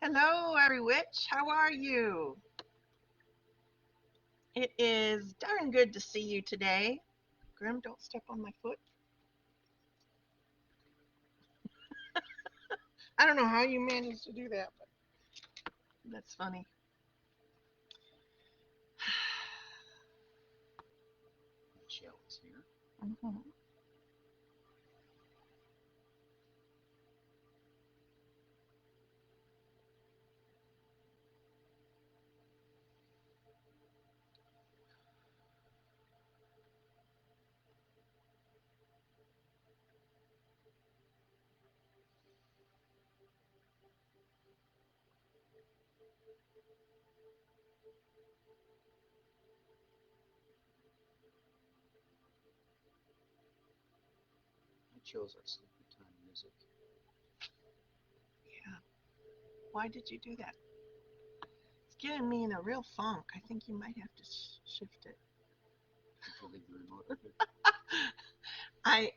Hello, every witch. How are you? It is darn good to see you today. Grim, don't step on my foot. I don't know how you managed to do that, but that's funny. Michelle's here. Mhm. I chose our sleepy time music. Yeah. Why did you do that? It's getting me in a real funk. I think you might have to shift it. Did you leave the remote up here? I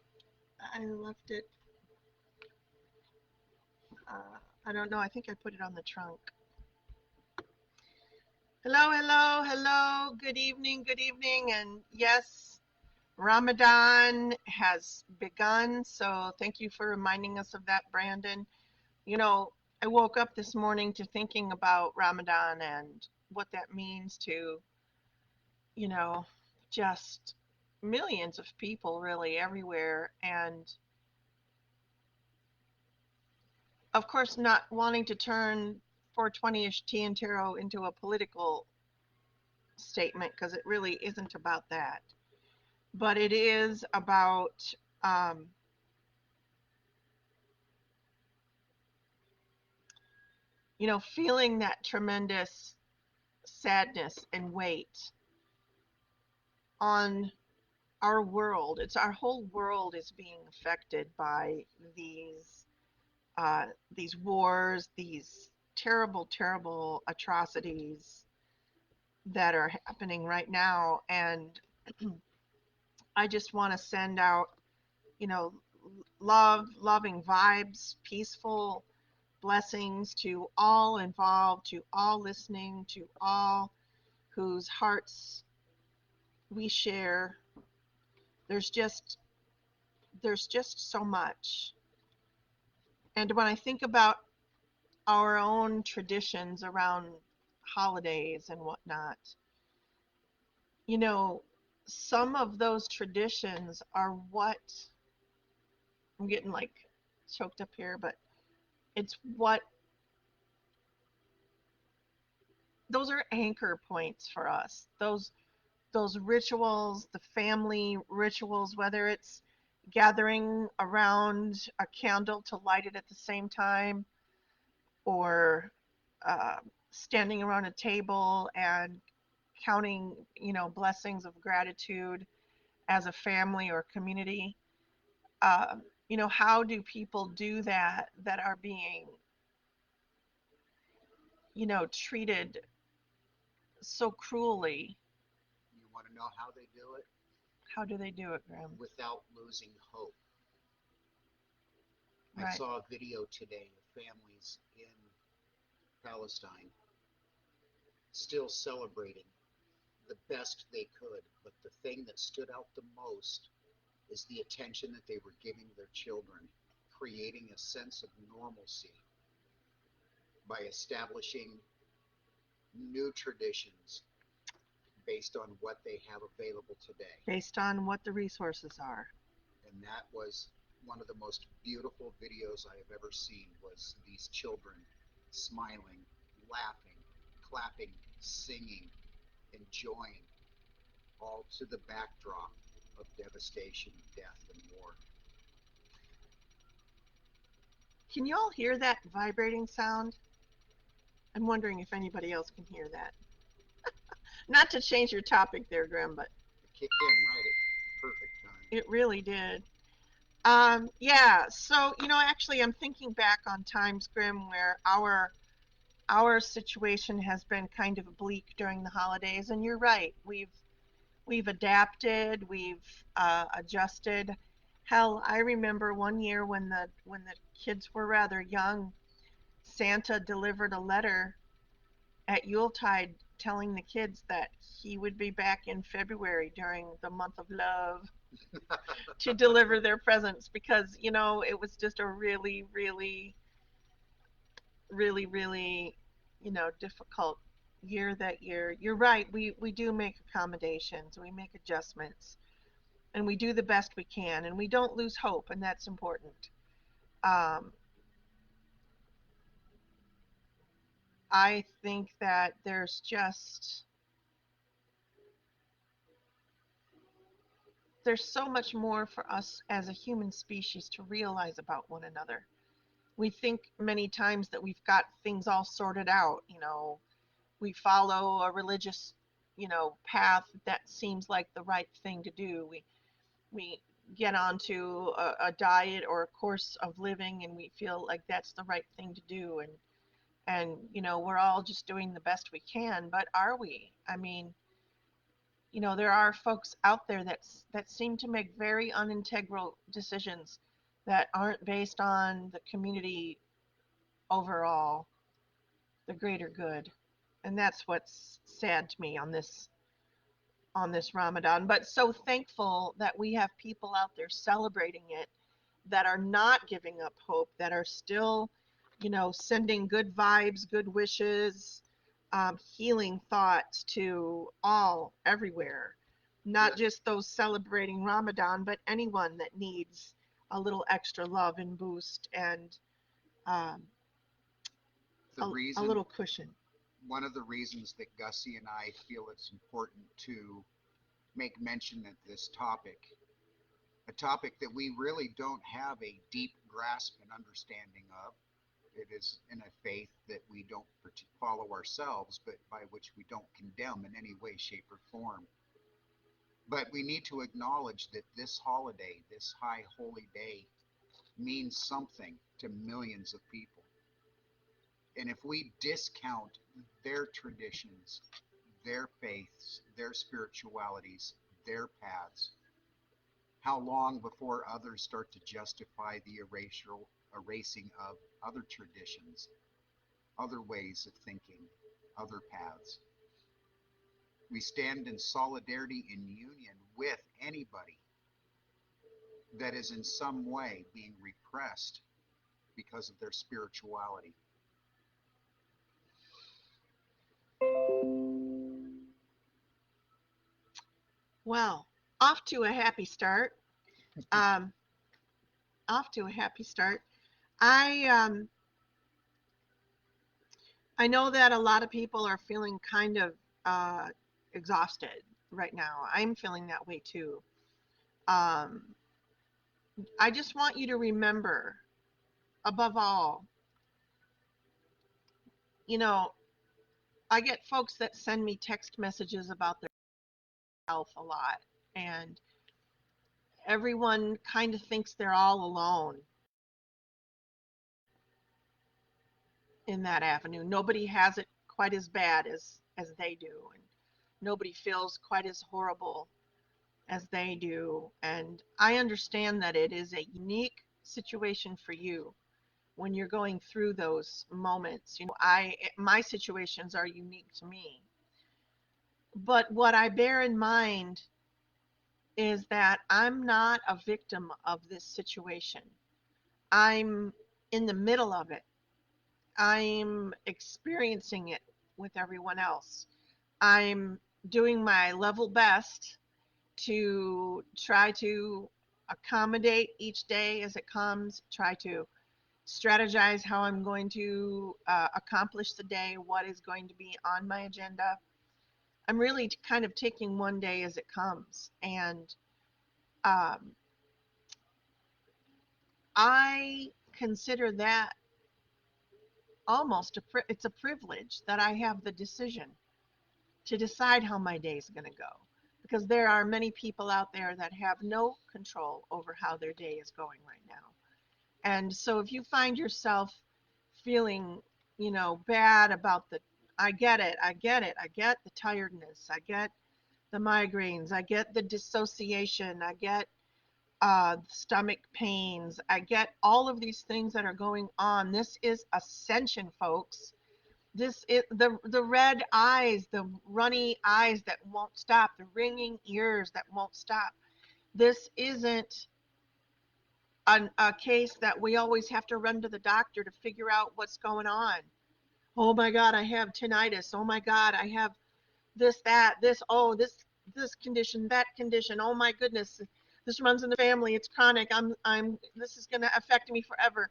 I left it. I don't know. I think I put it on the trunk. Hello, hello, hello. Good evening, and yes, Ramadan has begun, so thank you for reminding us of that, Brandon. You know, I woke up this morning to thinking about Ramadan and what that means to, you know, just millions of people really everywhere. And of course, not wanting to turn 420-ish tea and tarot into a political statement because it really isn't about that. But it is about um, feeling that tremendous sadness and weight on our world. It's our whole world is being affected by these these wars, these terrible, terrible atrocities that are happening right now. And I just want to send out, you know, loving vibes, peaceful blessings to all involved, to all listening, to all whose hearts we share. There's just there's just so much. And when I think about our own traditions around holidays and whatnot, you know, some of those traditions are what I'm getting like choked up here, but it's what those are anchor points for us. Those rituals, the family rituals, whether it's gathering around a candle to light it at the same time, or uh, standing around a table and counting, blessings of gratitude as a family or community. Uh, how do people do that are being, treated so cruelly? You want to know how they do it? How do they do it, Graham? Without losing hope. I Right. saw a video today of families in Palestine still celebrating the best they could, but the thing that stood out the most is the attention that they were giving their children, creating a sense of normalcy by establishing new traditions based on what they have available today. Based on what the resources are. And that was one of the most beautiful videos I have ever seen, was these children smiling, laughing, clapping, singing, enjoying, all to the backdrop of devastation, death, and war. Can you all hear that vibrating sound? I'm wondering if anybody else can hear that. Not to change your topic there, Graham, but It kicked in right at the perfect time. it really did. Yeah, so actually, I'm thinking back on times, Grim, where our situation has been kind of bleak during the holidays, and you're right. We've adapted, we've adjusted. Hell, I remember one year when the kids were rather young, Santa delivered a letter at Yuletide telling the kids that he would be back in February during the month of love to deliver their presents because, it was just a really, really, really, really, difficult year that year. You're right. We do make accommodations, we make adjustments, and we do the best we can, and we don't lose hope, and that's important. Um, I think that there's so much more for us as a human species to realize about one another. We think many times that we've got things all sorted out. We follow a religious, path that seems like the right thing to do. We get onto a diet or a course of living, and we feel like that's the right thing to do. And we're all just doing the best we can. But are we? I mean, there are folks out there that seem to make very unintegral decisions that aren't based on the community overall, the greater good. And that's what's sad to me on this Ramadan, but so thankful that we have people out there celebrating it that are not giving up hope, that are still, sending good vibes, good wishes, healing thoughts to all, everywhere. Not The just those celebrating Ramadan, but anyone that needs a little extra love and boost and um, the a reason little cushion. one of the reasons that Gussie and I feel it's important to make mention of this topic, a topic that we really don't have a deep grasp and understanding of. It is in a faith that we don't follow ourselves, but by which we don't condemn in any way, shape, or form. But we need to acknowledge that this holiday, this high holy day, means something to millions of people. And if we discount their traditions, their faiths, their spiritualities, their paths, how long before others start to justify the erasing of other traditions, other ways of thinking, other paths? We stand in solidarity and union with anybody that is in some way being repressed because of their spirituality. Well, off to a happy start. Um, off to a happy start. I I know that a lot of people are feeling kind of uh, exhausted right now. I'm feeling that way too. Um, I just want you to remember, above all, you know, I get folks that send me text messages about their health a lot, and everyone kind of thinks they're all alone in that avenue. Nobody has it quite as bad as they do, and nobody feels quite as horrible as they do. And I understand that it is a unique situation for you when you're going through those moments. My situations are unique to me. But what I bear in mind is that I'm not a victim of this situation. I'm in the middle of it. I'm experiencing it with everyone else. I'm doing my level best to try to accommodate each day as it comes, try to strategize how I'm going to accomplish the day, what is going to be on my agenda. I'm really kind of taking one day as it comes. And um, I consider that almost it's a privilege that I have the decision to decide how my day is going to go. Because there are many people out there that have no control over how their day is going right now. And so if you find yourself feeling, bad about I get it, I get it, I get the tiredness, I get the migraines, I get the dissociation, I get stomach pains. I get all of these things that are going on. This is ascension, folks. This is the red eyes, the runny eyes that won't stop, the ringing ears that won't stop. This isn't a case that we always have to run to the doctor to figure out what's going on. Oh my God, I have tinnitus. Oh my God, I have this, that, this, oh, this condition, that condition. Oh my goodness, this runs in the family. It's chronic. This is going to affect me forever.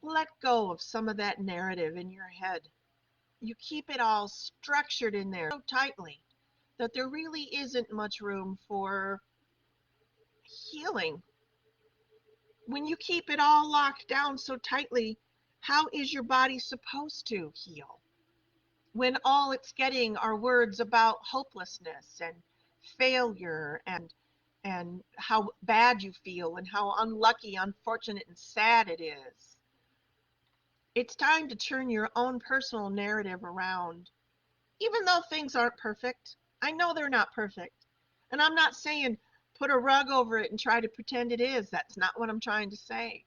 Let go of some of that narrative in your head. You keep it all structured in there so tightly that there really isn't much room for healing. When you keep it all locked down so tightly, how is your body supposed to heal? When all it's getting are words about hopelessness and failure and how bad you feel and how unlucky, unfortunate, and sad it is. It's time to turn your own personal narrative around. Even though things aren't perfect, I know they're not perfect. And I'm not saying put a rug over it and try to pretend it is. That's not what I'm trying to say.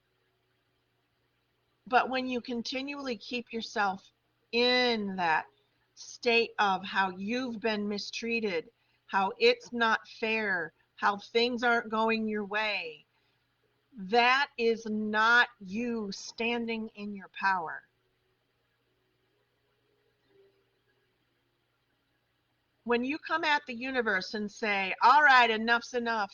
But when you continually keep yourself in that state of how you've been mistreated, how it's not fair, how things aren't going your way, that is not you standing in your power. When you come at the universe and say, all right, enough's enough,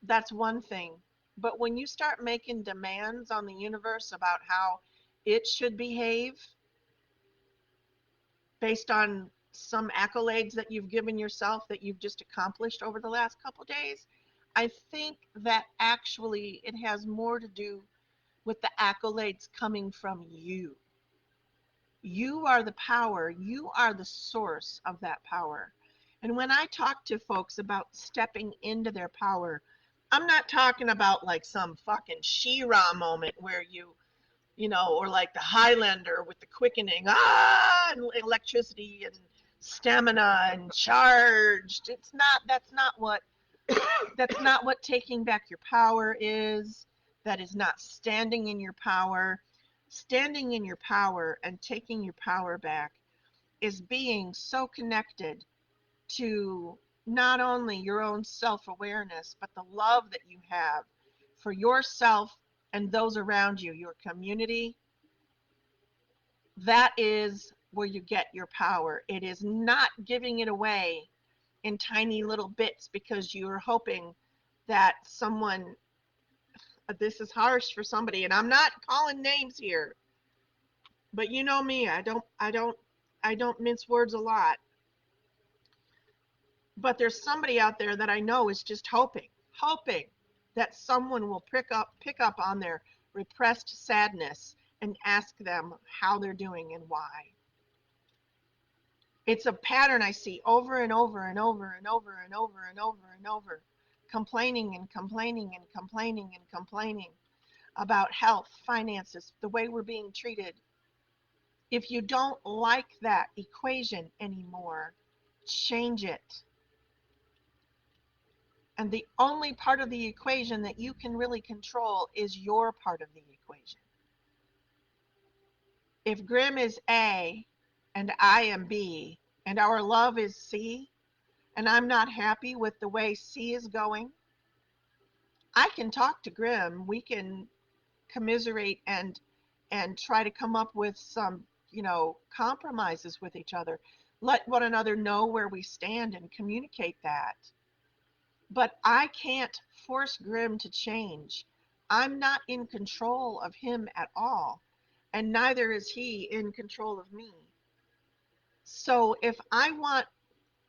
that's one thing. But when you start making demands on the universe about how it should behave based on some accolades that you've given yourself that you've just accomplished over the last couple days, I think that actually it has more to do with the accolades coming from you. You are the power, you are the source of that power. And when I talk to folks about stepping into their power, I'm not talking about like some fucking She-Ra moment where you know, or like the Highlander with the quickening, and electricity and stamina and charged. That's not what taking back your power is. That is not standing in your power. Standing in your power and taking your power back is being so connected to not only your own self awareness, but the love that you have for yourself and those around you, your community. That is where you get your power. It is not giving it away in tiny little bits because you're hoping that someone, this is harsh for somebody, and I'm not calling names here, but you know me, I don't mince words a lot. But there's somebody out there that I know is just hoping that someone will pick up on their repressed sadness and ask them how they're doing and why. It's a pattern I see over and over and over and over and over and over and over. Complaining and complaining and complaining and complaining about health, finances, the way we're being treated. If you don't like that equation anymore, change it. And the only part of the equation that you can really control is your part of the equation. If Grimm is A and I am B and our love is C and I'm not happy with the way C is going, I can talk to Grimm. We can commiserate and try to come up with some, compromises with each other. Let one another know where we stand and communicate that. But I can't force Grimm to change. I'm not in control of him at all, and neither is he in control of me. So if I want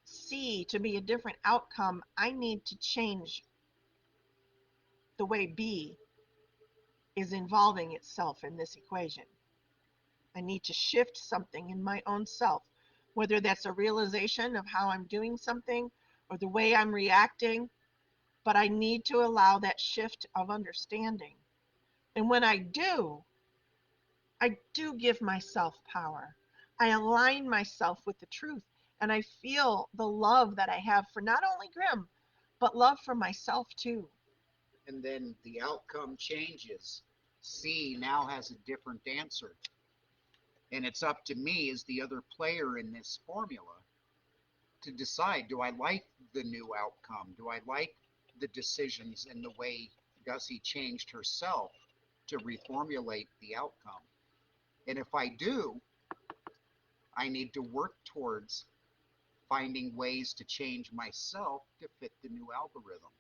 C to be a different outcome, I need to change the way B is involving itself in this equation. I need to shift something in my own self, whether that's a realization of how I'm doing something or the way I'm reacting, but I need to allow that shift of understanding. And when I do give myself power. I align myself with the truth and I feel the love that I have for not only Grimm, but love for myself too. And then the outcome changes. C now has a different answer. And it's up to me as the other player in this formula to decide, do I like the new outcome? Do I like the decisions and the way Gussie changed herself to reformulate the outcome? And if I do, I need to work towards finding ways to change myself to fit the new algorithm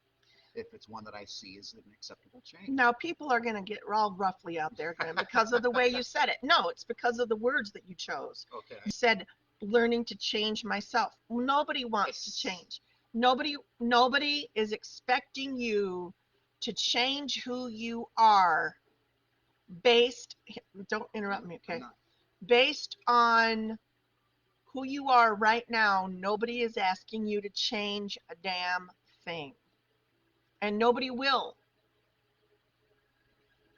if it's one that I see as an acceptable change. Now, people are going to get all roughly out there, Graham, because of the way you said it. No, it's because of the words that you chose. Okay. You said learning to change myself. Nobody wants to change. Nobody is expecting you to change who you are based, don't interrupt me, okay? Based on who you are right now, nobody is asking you to change a damn thing. And nobody will.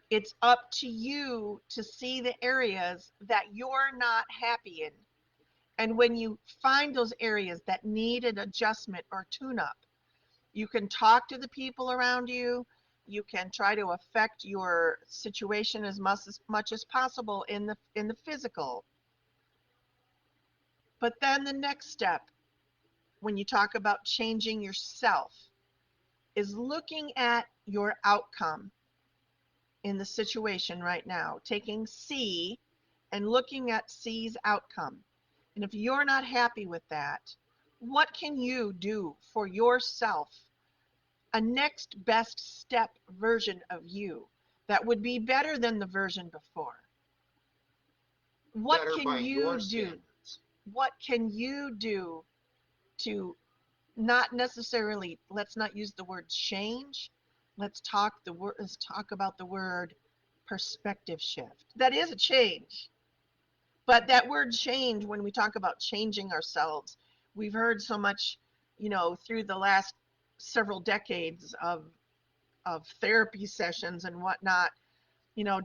It's up to you to see the areas that you're not happy in. And when you find those areas that need an adjustment or tune up, you can talk to the people around you. You can try to affect your situation as much as possible in the physical. But then the next step, when you talk about changing yourself, is looking at your outcome in the situation right now, taking C and looking at C's outcome. And if you're not happy with that, what can you do for yourself? A next best step version of you that would be better than the version before. What Better can by your you do? standards. What can you do to not necessarily, let's not use the word change. Let's talk about the word perspective shift. That is a change. But that word change, when we talk about changing ourselves, we've heard so much, through the last several decades of therapy sessions and whatnot.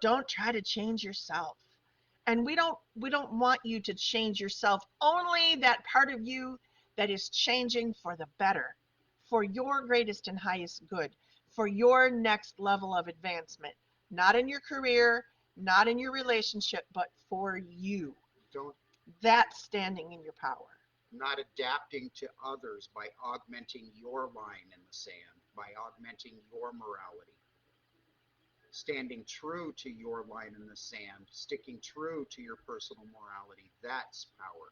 Don't try to change yourself. And we don't want you to change yourself, only that part of you that is changing for the better, for your greatest and highest good, for your next level of advancement, not in your career, not in your relationship, but for you. Don't That's standing in your power. Not adapting to others by augmenting your line in the sand, by augmenting your morality. Standing true to your line in the sand, sticking true to your personal morality, that's power.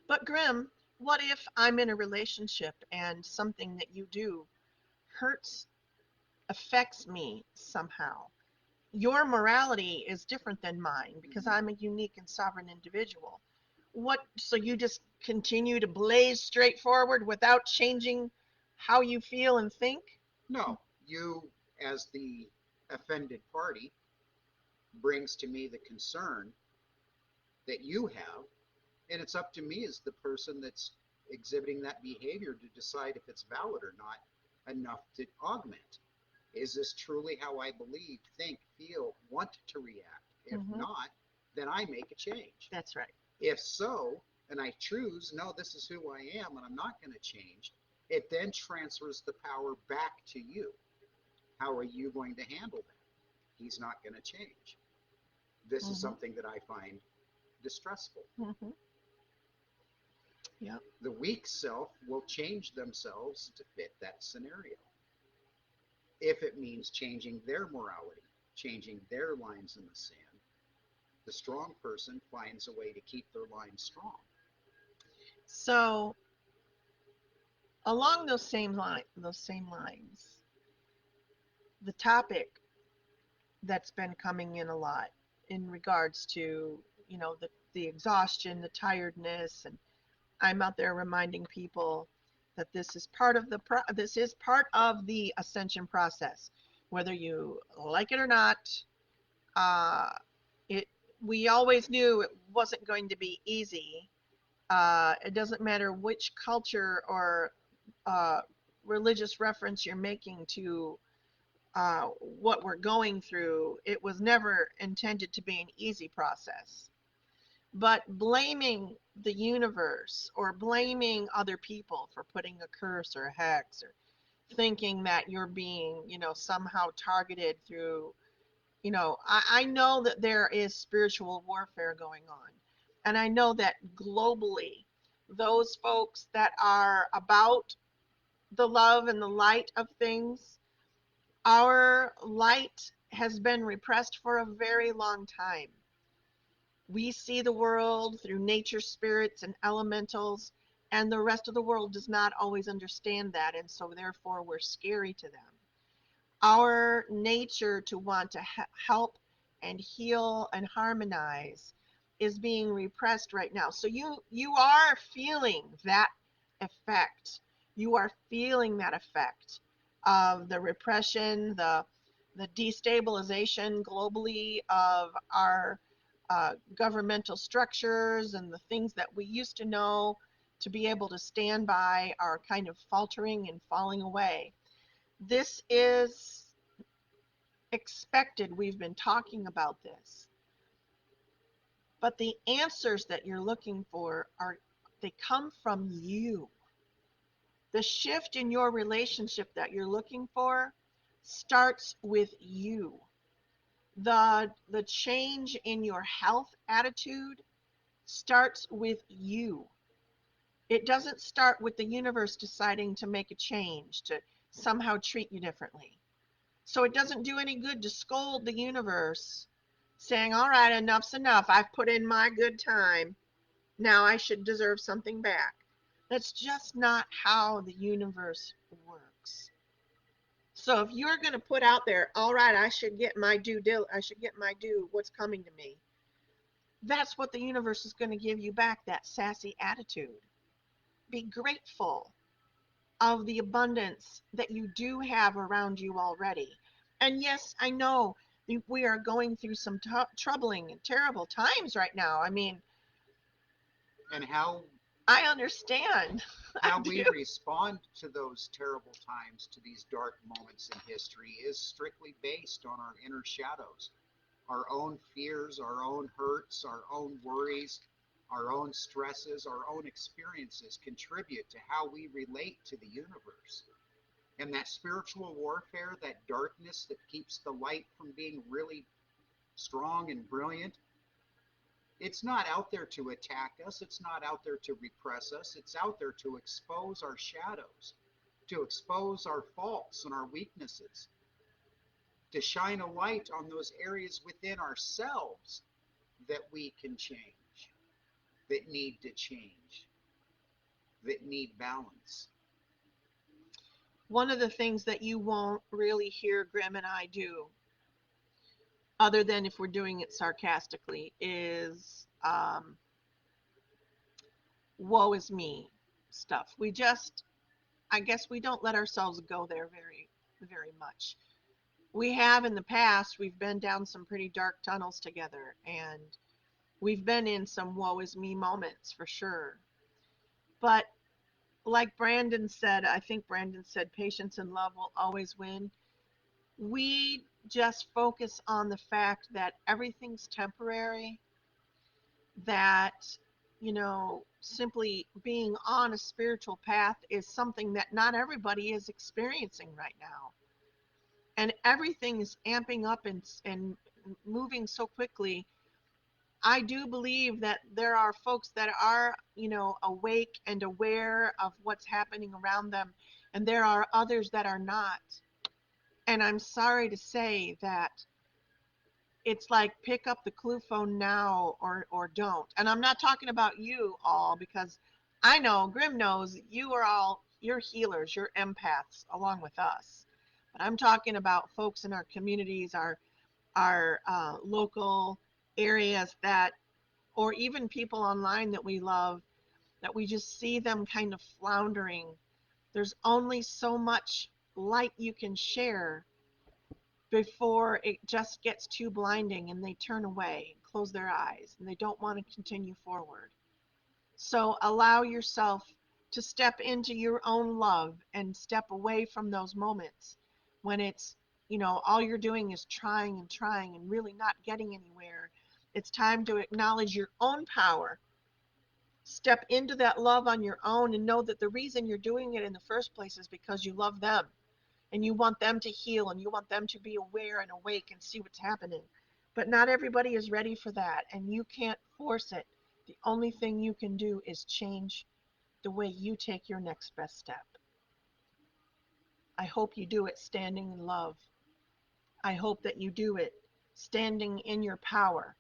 But Grim, what if I'm in a relationship and something that you do hurts, affects me somehow? Your morality is different than mine because I'm a unique and sovereign individual. So you just continue to blaze straight forward without changing how you feel and think? No, you, as the offended party, brings to me the concern that you have, and it's up to me as the person that's exhibiting that behavior to decide if it's valid or not enough to augment. Is this truly how I believe, think, feel, want to react? If Mm-hmm. not, then I make a change. That's right. If so, and I choose, no, this is who I am and I'm not going to change, it then transfers the power back to you. How are you going to handle that? He's not going to change. This is Mm-hmm. something that I find distressful. Mm-hmm. Yep. The weak self will change themselves to fit that scenario. If it means changing their morality, changing their lines in the sand, the strong person finds a way to keep their line strong. So along those same lines, the topic that's been coming in a lot in regards to the exhaustion, the tiredness, and I'm out there reminding people that this is part of the ascension process, whether you like it or not. uh, it we always knew it wasn't going to be easy. It doesn't matter which culture or uh, religious reference you're making to what we're going through. It was never intended to be an easy process. But blaming the universe or blaming other people for putting a curse or a hex, or thinking that you're being, somehow targeted through, I know that there is spiritual warfare going on. And I know that globally, those folks that are about the love and the light of things, our light has been repressed for a very long time. We see the world through nature spirits and elementals, and the rest of the world does not always understand that, and so therefore we're scary to them. Our nature to want to help and heal and harmonize is being repressed right now. So you are feeling that effect. You are feeling that effect of the repression, the destabilization globally of our governmental structures, and the things that we used to know to be able to stand by are kind of faltering and falling away. This is expected. We've been talking about this. But the answers that you're looking for they come from you. The shift in your relationship that you're looking for starts with you. The change in your health attitude starts with you. It doesn't start with the universe deciding to make a change, to somehow treat you differently. So it doesn't do any good to scold the universe saying, all right, enough's enough. I've put in my good time. Now I should deserve something back. That's just not how the universe works. So if you're going to put out there, all right, I should get my due, what's coming to me. That's what the universe is going to give you back, that sassy attitude. Be grateful of the abundance that you do have around you already. And yes, I know we are going through some troubling and terrible times right now. I mean, And how I understand. I how do. we respond to those terrible times, to these dark moments in history, is strictly based on our inner shadows, our own fears, our own hurts, our own worries, our own stresses, our own experiences contribute to how we relate to the universe. And that spiritual warfare, that darkness that keeps the light from being really strong and brilliant, it's not out there to attack us. It's not out there to repress us. It's out there to expose our shadows, to expose our faults and our weaknesses, to shine a light on those areas within ourselves that we can change, that need to change, that need balance. One of the things that you won't really hear Grim and I do, other than if we're doing it sarcastically, is woe is me stuff. I guess we don't let ourselves go there very, very much. We have in the past, we've been down some pretty dark tunnels together, and we've been in some woe is me moments for sure. But like Brandon said, I think Brandon said, patience and love will always win. We just focus on the fact that everything's temporary, that, simply being on a spiritual path is something that not everybody is experiencing right now. And everything is amping up and moving so quickly. I do believe that there are folks that are, awake and aware of what's happening around them, and there are others that are not. And I'm sorry to say that it's like pick up the clue phone now or don't. And I'm not talking about you all, because I know Grim knows you're healers, you're empaths along with us. But I'm talking about folks in our communities, our local areas, that, or even people online that we love, that we just see them kind of floundering. There's only so much light you can share before it just gets too blinding and they turn away, close their eyes, and they don't want to continue forward. So allow yourself to step into your own love and step away from those moments when it's, all you're doing is trying and trying and really not getting anywhere. It's time to acknowledge your own power Step into that love on your own and know that the reason you're doing it in the first place is because you love them and you want them to heal and you want them to be aware and awake and see what's happening. But not everybody is ready for that, and you can't force it. The only thing you can do is change the way you take your next best step. I hope you do it standing in love. I hope that you do it standing in your power.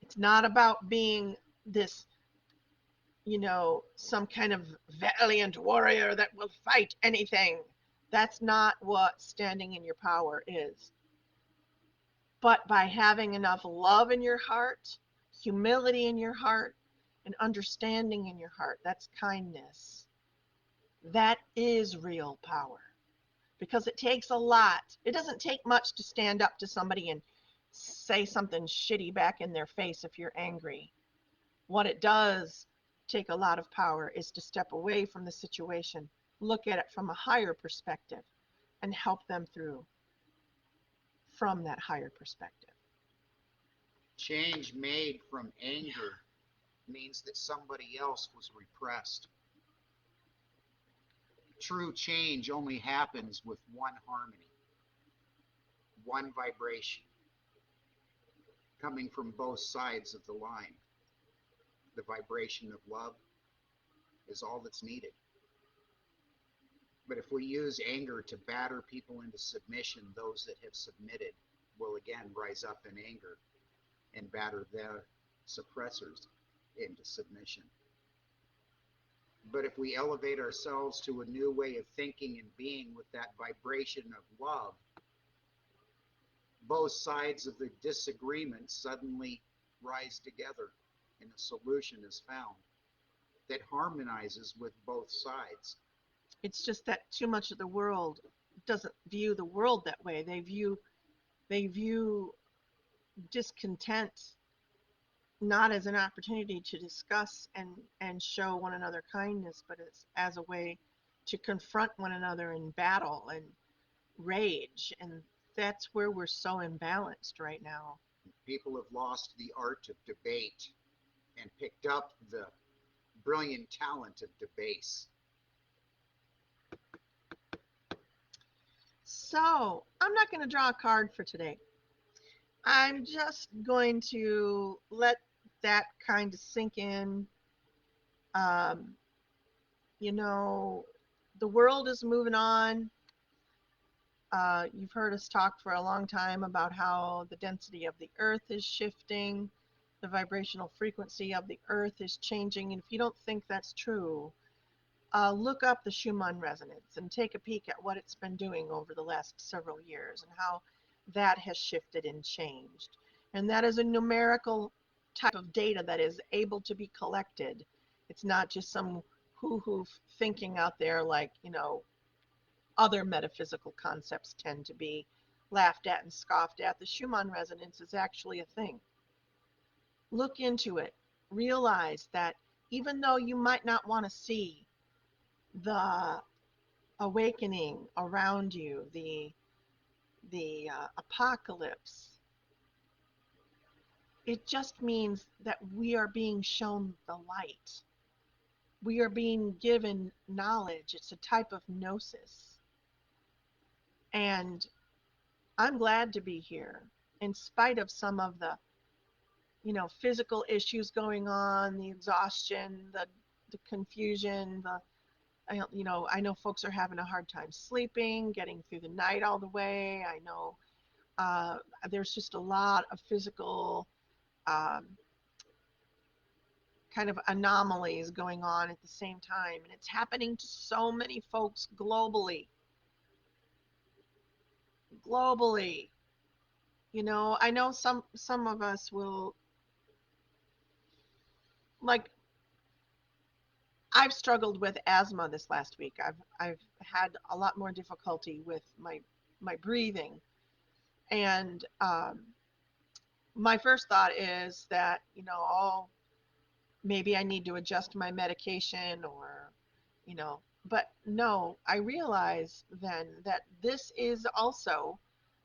It's not about being this, some kind of valiant warrior that will fight anything. That's not what standing in your power is. But by having enough love in your heart, humility in your heart, and understanding in your heart, that's kindness. That is real power. Because it takes a lot. It doesn't take much to stand up to somebody and say something shitty back in their face if you're angry. What it does take a lot of power is to step away from the situation, look at it from a higher perspective, and help them through from that higher perspective. Change made from anger means that somebody else was repressed. True change only happens with one harmony, one vibration coming from both sides of the line. The vibration of love is all that's needed. But if we use anger to batter people into submission, those that have submitted will again rise up in anger and batter their suppressors into submission. But if we elevate ourselves to a new way of thinking and being with that vibration of love, both sides of the disagreement suddenly rise together and a solution is found that harmonizes with both sides. It's just that too much of the world doesn't view the world that way. They view discontent not as an opportunity to discuss and show one another kindness, but as a way to confront one another in battle and rage. And that's where we're so imbalanced right now. People have lost the art of debate and picked up the brilliant talent of debase. So I'm not going to draw a card for today. I'm just going to let that kind of sink in. Um, you know, the world is moving on. You've heard us talk for a long time about how the density of the earth is shifting, the vibrational frequency of the earth is changing. And if you don't think that's true, look up the Schumann resonance and take a peek at what it's been doing over the last several years and how that has shifted and changed. And that is a numerical type of data that is able to be collected. It's not just some hoo-hoo thinking out there like, other metaphysical concepts tend to be laughed at and scoffed at. The Schumann resonance is actually a thing. Look into it. Realize that even though you might not want to see the awakening around you, the apocalypse, it just means that we are being shown the light. We are being given knowledge. It's a type of gnosis. And I'm glad to be here in spite of some of the, physical issues going on, the exhaustion, the confusion, I know folks are having a hard time sleeping, getting through the night all the way. I know uh, there's just a lot of physical um, kind of anomalies going on at the same time, and it's happening to so many folks globally. Globally, I know some of us will, like, I've struggled with asthma this last week. I've had a lot more difficulty with my breathing, and my first thought is that oh, maybe I need to adjust my medication, or but no, I realize then that this is also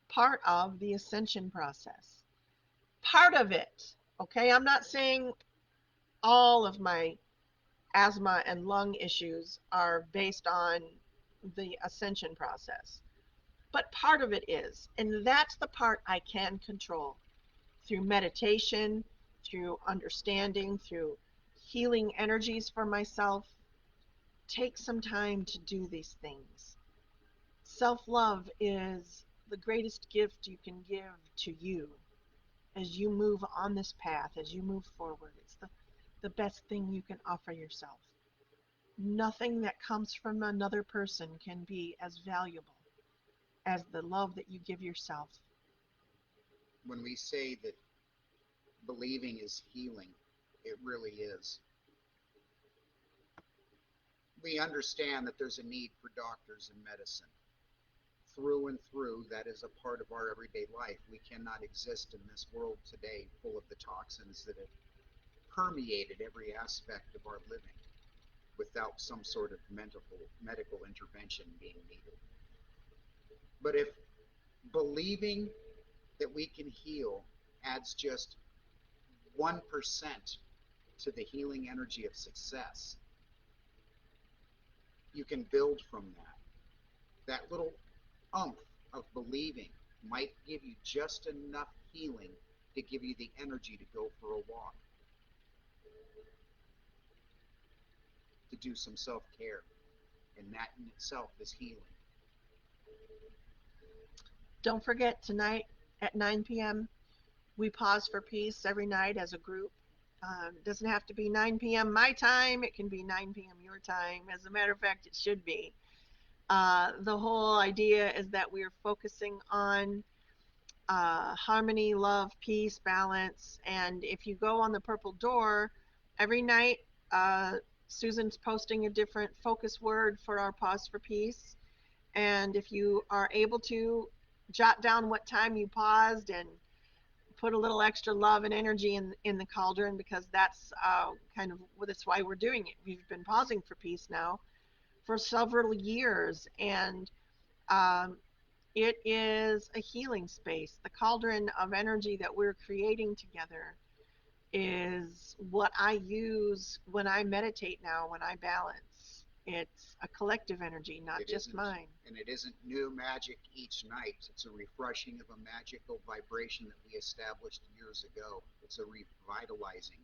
part of the ascension process. Part of it, okay? I'm not saying all of my asthma and lung issues are based on the ascension process. But part of it is, and that's the part I can control through meditation, through understanding, through healing energies for myself. Take some time to do these things. Self love is the greatest gift you can give to you as you move on this path, as you move forward. It's the best thing you can offer yourself. Nothing that comes from another person can be as valuable as the love that you give yourself. When we say that believing is healing, it really is. We understand that there's a need for doctors and medicine. Through and through, that is a part of our everyday life. We cannot exist in this world today full of the toxins that have permeated every aspect of our living without some sort of medical intervention being needed. But if believing that we can heal adds just 1% to the healing energy of success, you can build from that. That little umph of believing might give you just enough healing to give you the energy to go for a walk, to do some self care. And that in itself is healing. Don't forget tonight at 9 p.m. we pause for peace every night as a group. It doesn't have to be 9 p.m. my time, it can be 9 p.m. your time. As a matter of fact, it should be. The whole idea is that we're focusing on harmony, love, peace, balance. And if you go on the purple door, every night, uh, Susan's posting a different focus word for our pause for peace. And if you are able to, jot down what time you paused and put a little extra love and energy in the cauldron, because that's kind of that's why we're doing it. We've been pausing for peace now for several years, and um, it is a healing space. The cauldron of energy that we're creating together is what I use when I meditate now, when I balance. It's a collective energy, not It just isn't, mine. and it isn't new magic each night. It's a refreshing of a magical vibration that we established years ago. It's a revitalizing.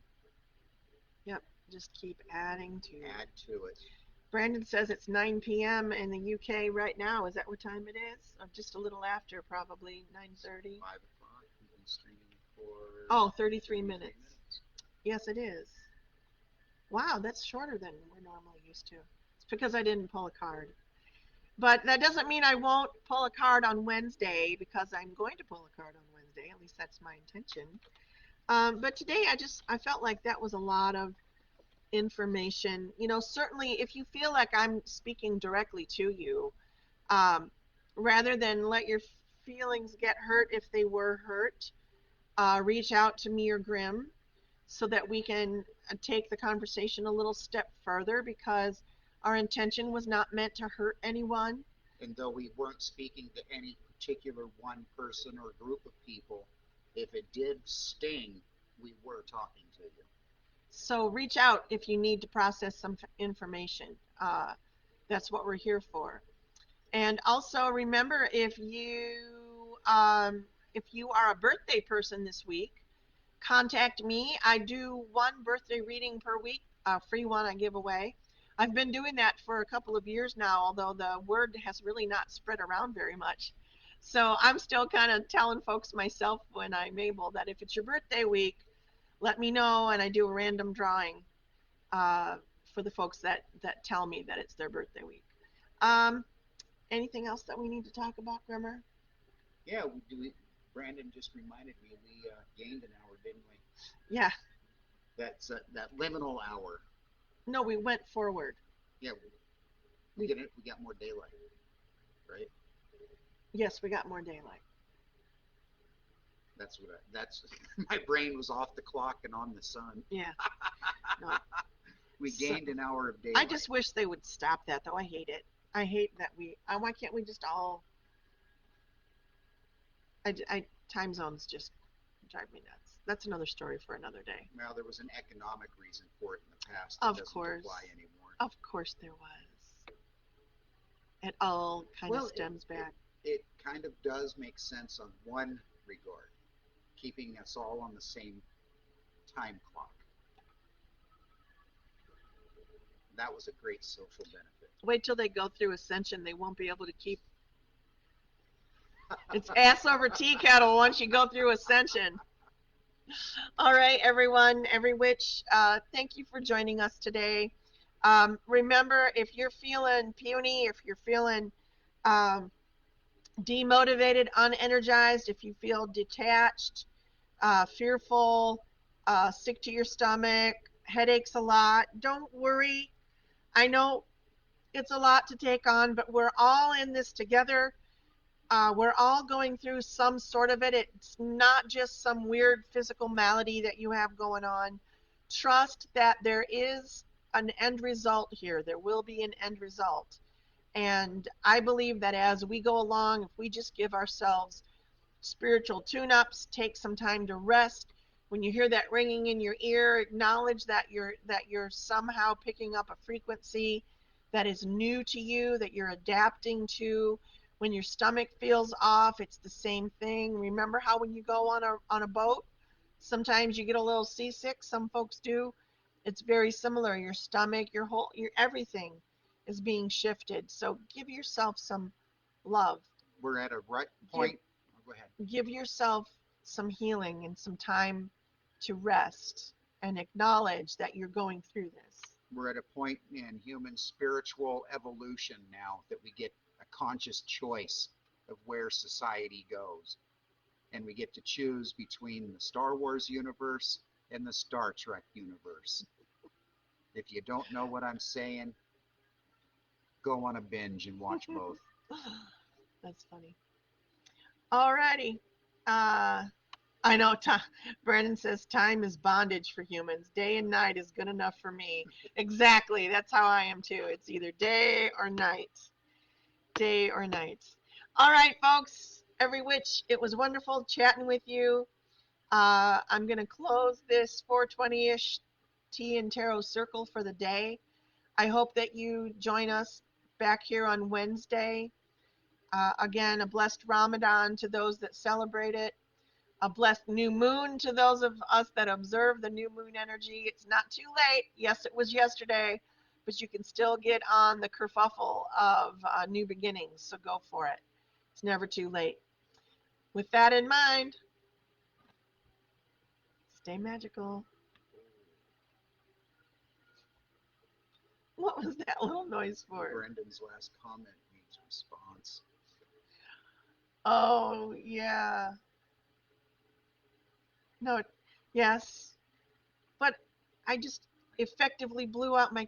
Yep, just keep adding to it. Add to it. Brandon says it's 9 p.m. in the UK right now. Is that what time it is? Or just a little after, probably 9:30. 5 o'clock. We've been streaming for Oh, 33 33 minutes. minutes. Yes, it is. Wow, that's shorter than we're normally used to. It's because I didn't pull a card. But that doesn't mean I won't pull a card on Wednesday, because I'm going to pull a card on Wednesday. At least that's my intention. But today I felt like that was a lot of information. Certainly if you feel like I'm speaking directly to you, um, rather than let your feelings get hurt if they were hurt, reach out to me or Grim so that we can take the conversation a little step further, because our intention was not meant to hurt anyone. And though we weren't speaking to any particular one person or group of people, if it did sting, we were talking to you. So reach out if you need to process some information. That's what we're here for. And also remember, if you are a birthday person this week, contact me. I do one birthday reading per week, a free one I give away. I've been doing that for a couple of years now, although the word has really not spread around very much. So I'm still kind of telling folks myself when I'm able that if it's your birthday week, let me know, and I do a random drawing uh, for the folks that tell me that it's their birthday week. Um, Anything else that we need to talk about, Grimmer? Yeah, we do. Brandon just reminded me we gained an hour, didn't we? Yeah. That's that liminal hour. No, we went forward. Yeah, We we got more daylight, right? Yes, we got more daylight. That's my brain was off the clock and on the sun. Yeah. No. We So gained an hour of I daylight. just wish they would stop that, though. I hate it. I hate that we. Why can't we just all? Time zones just drive me nuts. that's another story for another day. Well, there was an economic reason for it in the past that Of doesn't course. apply anymore. Of course there was. It all kind of Well, stems back. it kind of does make sense on one regard, keeping us all on the same time clock. That was a great social benefit. Wait till they go through Ascension. They won't be able to keep. It's ass over tea kettle once you go through Ascension. All right, everyone, every witch, thank you for joining us today. Remember, if you're feeling puny, if you're feeling um, demotivated, unenergized, if you feel detached, fearful, sick to your stomach, headaches a lot, don't worry. I know it's a lot to take on, but we're all in this together. We're all going through some sort of it. It's not just some weird physical malady that you have going on. Trust that there is an end result here. There will be an end result. And I believe that as we go along, if we just give ourselves spiritual tune-ups, take some time to rest. When you hear that ringing in your ear, acknowledge that you're somehow picking up a frequency that is new to you, that you're adapting to. When your stomach feels off, it's the same thing. Remember how when you go on a boat, sometimes you get a little seasick, some folks do. It's very similar. Your stomach, your everything is being shifted. So give yourself some love. We're at a right Give point. Oh, go ahead. give yourself some healing and some time to rest and acknowledge that you're going through this. We're at a point in human spiritual evolution now that we get a conscious choice of where society goes. And we get to choose between the Star Wars universe and the Star Trek universe. If you don't know what I'm saying, go on a binge and watch both. That's funny. Alrighty. Uh, I know Brandon says time is bondage for humans. Day and night is good enough for me. Exactly. That's how I am too. It's either day or night. Day or night. All right, folks. Every witch, it was wonderful chatting with you. I'm going to close this 420-ish tea and tarot circle for the day. I hope that you join us back here on Wednesday. Again, a blessed Ramadan to those that celebrate it. A blessed new moon to those of us that observe the new moon energy. It's not too late. Yes, it was yesterday, but you can still get on the kerfuffle of new beginnings. So go for it. It's never too late. With that in mind, stay magical. What was that little noise for? Brendan's last comment needs response. Oh, yeah. No, yes. But I just effectively blew out my